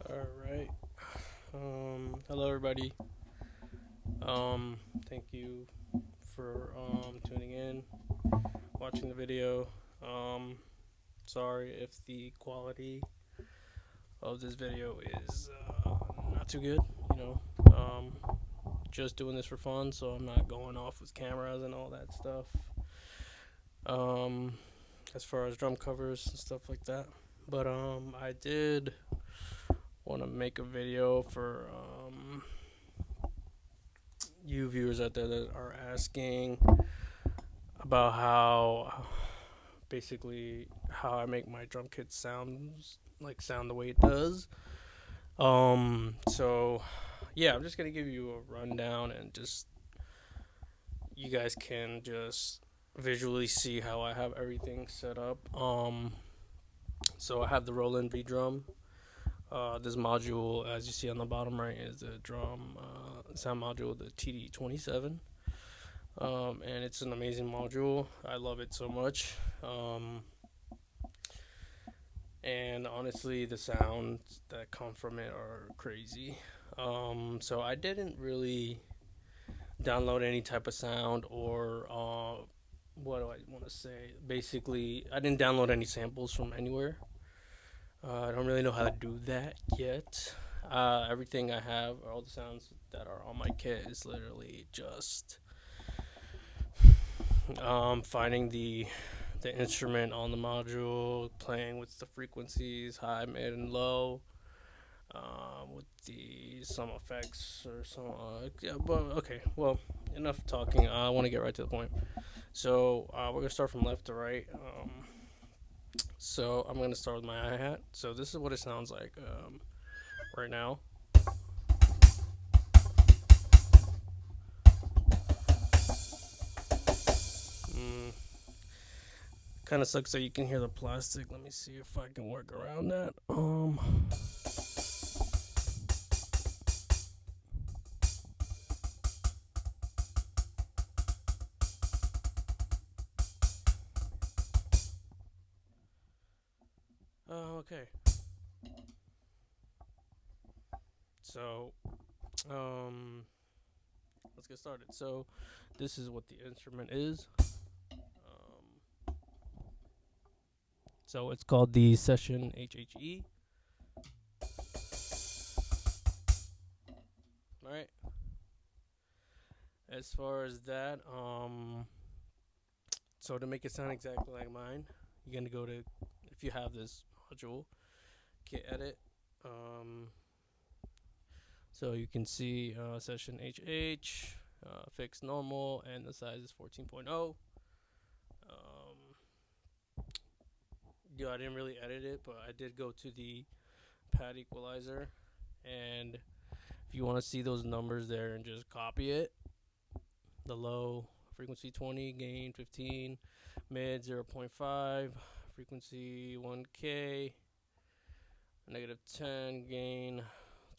Alright. Hello everybody. Thank you for tuning in, watching the video. Um, Sorry if the quality of this video is not too good. You know, um, just doing this for fun, so I'm not going off with cameras and all that stuff. Um, as far as drum covers and stuff like that. But I did want to make a video for you viewers out there that are asking about how basically how I make my drum kit sound the way it does. So yeah, I'm just gonna give you a rundown and just you guys can just visually see how I have everything set up. So I have the Roland V drum. This module, as you see on the bottom right, is the drum sound module, the TD27. And it's an amazing module. I love it so much. And honestly, the sounds that come from it are crazy. So I didn't really download any type of sound or what do I want to say? Basically, I didn't download any samples from anywhere. I don't really know how to do that yet. Everything I have, all the sounds that are on my kit, is literally just finding the instrument on the module, playing with the frequencies, high, mid, and low, with the some effects or some. Yeah, but okay. Well, enough talking. I want to get right to the point. So we're gonna start from left to right. So I'm gonna start with my hi hat. So this is what it sounds like right now. Mm, Kind of sucks that you can hear the plastic. Let me see if I can work around that. Okay. So um, let's get started. So this is what the instrument is. So it's called the Session HHE. All right. As far as that, so to make it sound exactly like mine, you're gonna go to, if you have this module, Kit Edit. Um, so you can see Session HH, fixed normal, and the size is 14.0. Um, yeah, I didn't really edit it, but I did go to the pad equalizer, and if you want to see those numbers there and just copy it, the low frequency 20, gain 15, mid 0.5, frequency 1K, negative 10, gain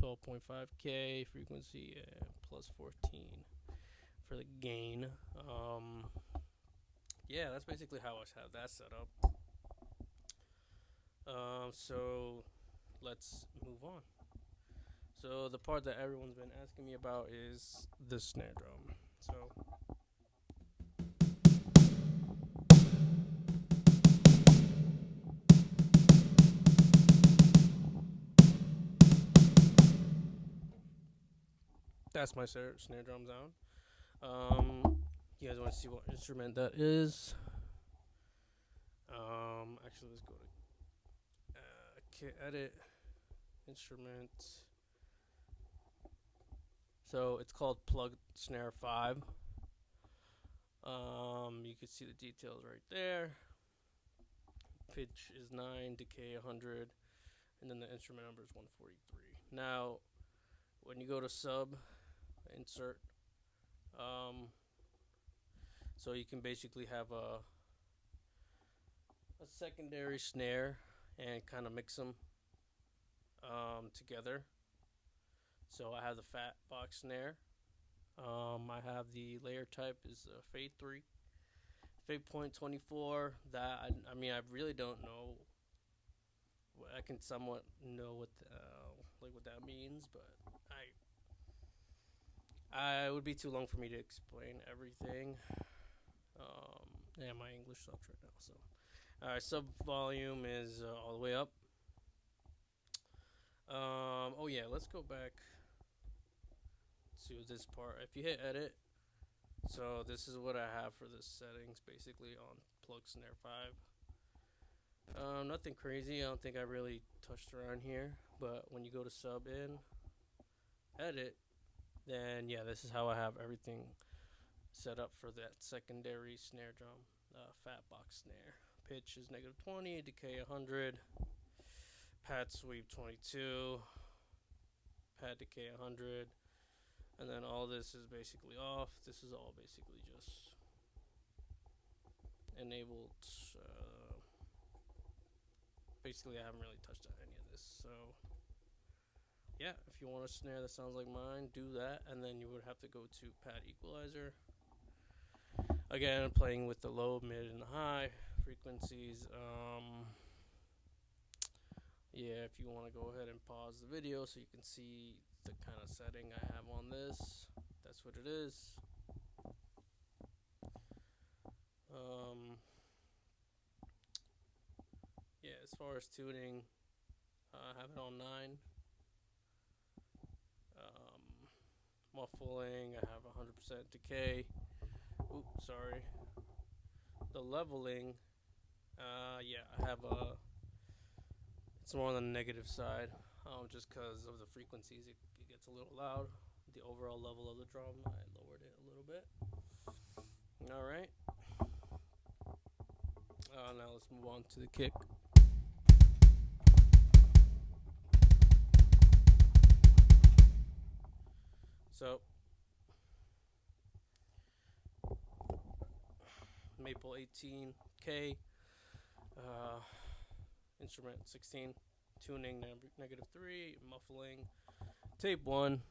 12.5K, frequency plus 14 for the gain. Yeah, that's basically how I have that set up. So let's move on. So the part that everyone's been asking me about is the snare drum. So that's my snare drum sound. You guys want to see what instrument that is? Actually, let's go to kit edit instrument. So it's called Plug Snare 5. You can see the details right there. Pitch is 9, decay 100, and then the instrument number is 143. Now, when you go to sub, insert, so you can basically have a secondary snare and kind of mix them together. So I have the fat box snare. I have the layer type is Fade 3, Fade point 24. That I mean I really don't know. I can somewhat know what like what that means, but I would be too long for me to explain everything. Yeah, my English sucks right now. So, all right, sub volume is all the way up. Oh yeah, let's go back to this part. If you hit edit, so this is what I have for the settings basically on plug snare 5. Nothing crazy. I don't think I really touched around here, but when you go to sub in, edit, then yeah, this is how I have everything set up for that secondary snare drum, fat box snare. Pitch is -20, decay 100, pad sweep 22, pad decay 100, and then all this is basically off. This is all basically just enabled. Basically, I haven't really touched on any of this, so yeah, if you want a snare that sounds like mine, do that, and then you would have to go to pad equalizer. Again, playing with the low, mid, and the high frequencies. Yeah, if you want to go ahead and pause the video so you can see the kind of setting I have on this, that's what it is. Yeah, as far as tuning, I have it on 9. Muffling, I have 100% decay. Oops, sorry. The leveling, yeah, I have it's more on the negative side, just because of the frequencies, it gets a little loud. The overall level of the drum, I lowered it a little bit. Alright. Now let's move on to the kick. So, Maple 18K, instrument 16, tuning -3, muffling, tape 1.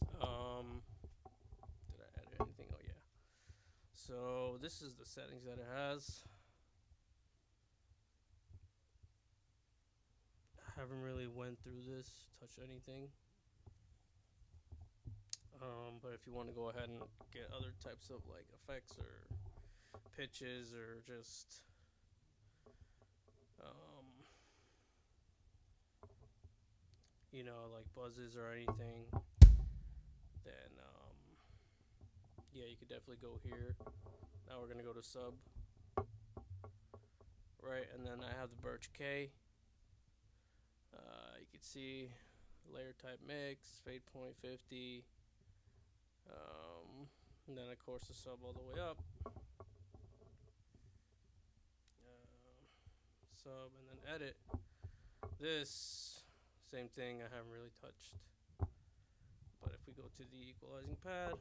Did I add anything? Oh yeah. So this is the settings that it has. I haven't really went through this, touched anything. But if you want to go ahead and get other types of like effects or pitches or just like buzzes or anything, then yeah, you could definitely go here. Now we're gonna go to sub, right, and then I have the Birch K. You can see layer type mix, fade point 50, and then of course the sub all the way up, sub, and then edit. This same thing I haven't really touched, but if we go to the equalizing pad,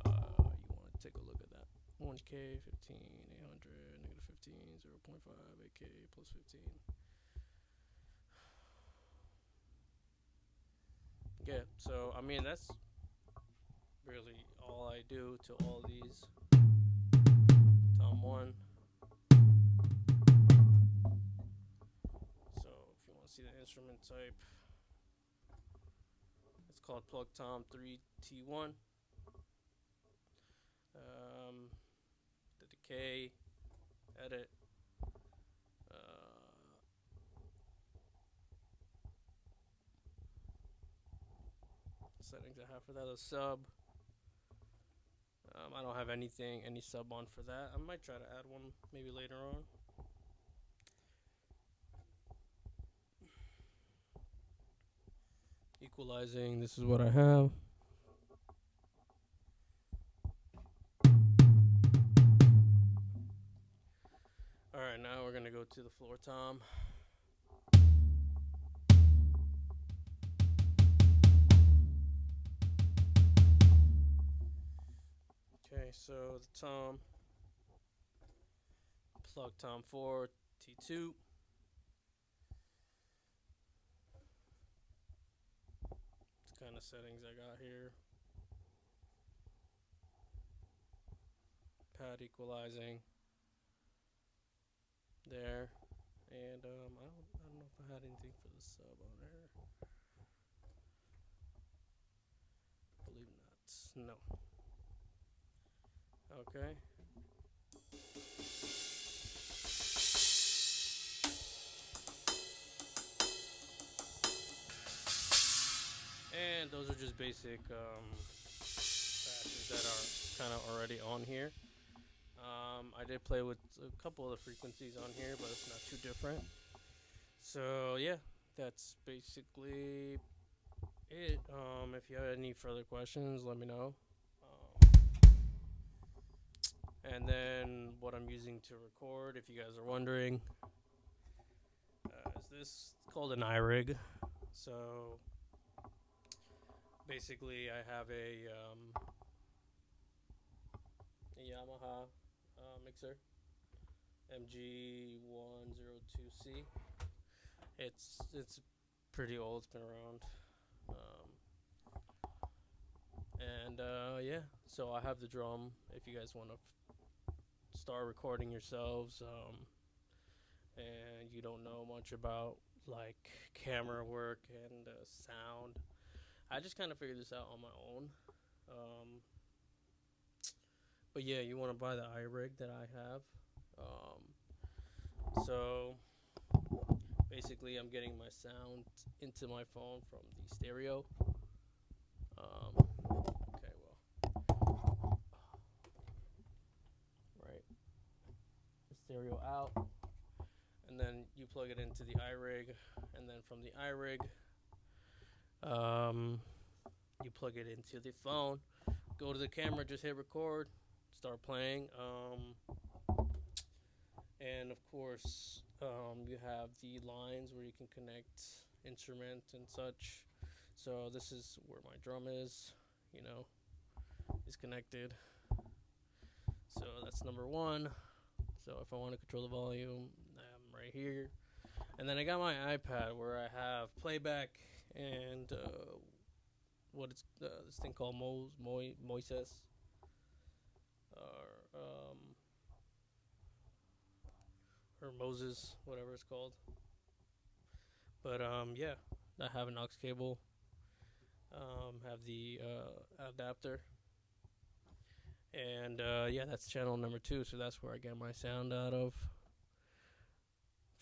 you want to take a look at that. 1K, 15, 800, -15, 0.5, 8K, +15. Yeah, so I mean that's really all I do to all these. Tom 1. So if you want to see the instrument type, it's called Plug Tom 3T1. The decay, edit, settings I have for that, a sub. I don't have any sub on for that. I might try to add one maybe later on. Equalizing, this is what I have. Alright, now we're gonna go to the floor tom. Okay, so the tom, plug tom 4, T2. It's kind of settings I got here. Pad equalizing there, And I don't know if I had anything for the sub on there. Believe not. No. Okay. And those are just basic patches that are kind of already on here. I did play with a couple of the frequencies on here, but it's not too different. So yeah, that's basically it. If you have any further questions, let me know. And then what I'm using to record, if you guys are wondering, is this called an iRig. So basically, I have a Yamaha mixer, MG102C. It's pretty old. It's been around. Yeah, so I have the drum. If you guys want to start recording yourselves, and you don't know much about like camera work and sound, I just kind of figured this out on my own. Um, but yeah, you want to buy the iRig that I have. So basically, I'm getting my sound into my phone from the stereo. Okay, well, right, the stereo out, and then you plug it into the iRig, and then from the iRig, you plug it into the phone. Go to the camera, just hit record, start playing. And of course, you have the lines where you can connect instrument and such. So this is where my drum is, you know, is connected. So that's number one. So if I want to control the volume, I'm right here. And then I got my iPad where I have playback and what it's this thing called Moises, or Moses, whatever it's called. But yeah, I have an aux cable. Have the adapter, and yeah, that's channel number 2. So that's where I get my sound out of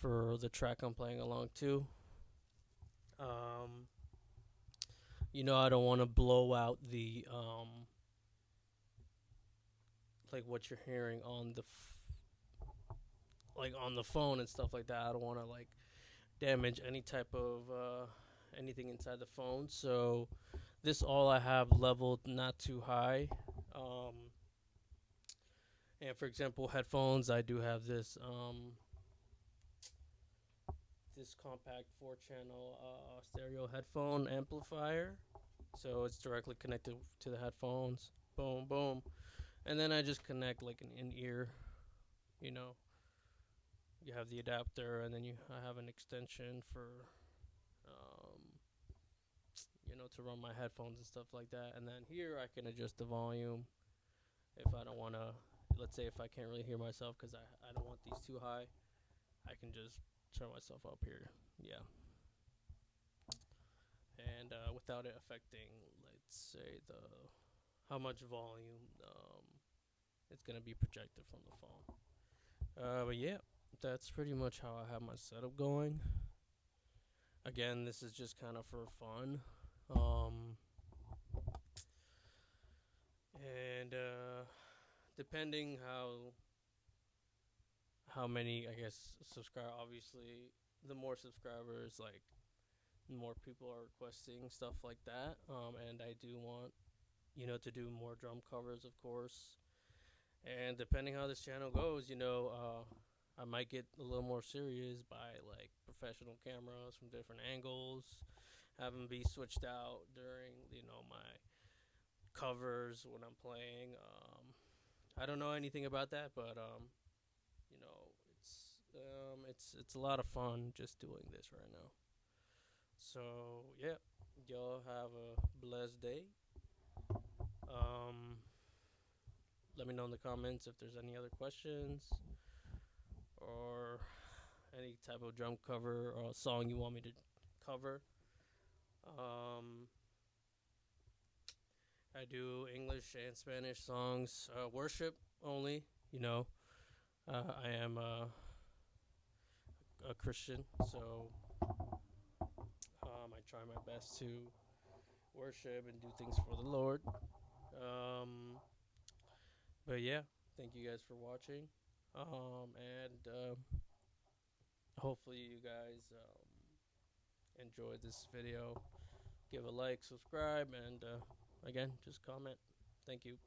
for the track I'm playing along to. Um, I don't want to blow out the like what you're hearing on the like on the phone and stuff like that. I don't want to like damage any type of anything inside the phone. So this all I have leveled not too high. Um, and for example, headphones, I do have this compact 4-channel stereo headphone amplifier. So it's directly connected to the headphones. Boom, boom. And then I just connect like an in-ear, you know. You have the adapter, and then I have an extension for um, to run my headphones and stuff like that. And then here I can adjust the volume if I don't want to. Let's say if I can't really hear myself because I don't want these too high, I can just turn myself up here. Yeah. And without it affecting, let's say, the how much volume it's going to be projected from the phone. But yeah, that's pretty much how I have my setup going. Again, this is just kind of for fun. And depending how many, I guess, subscribe, obviously, the more subscribers, like, more people are requesting stuff like that. And I do want, to do more drum covers, of course. And depending how this channel goes, I might get a little more serious by like professional cameras from different angles, have them be switched out during my covers when I'm playing. I don't know anything about that, but you know, it's a lot of fun just doing this right now. So yeah, y'all have a blessed day. Um, Let me know in the comments if there's any other questions, or any type of drum cover or song you want me to cover. Um, I do English and Spanish songs, worship only. You know, I am a Christian, so I try my best to worship and do things for the Lord. Um, but yeah, thank you guys for watching. And hopefully you guys enjoyed this video. Give a like, subscribe, and again, just comment. Thank you.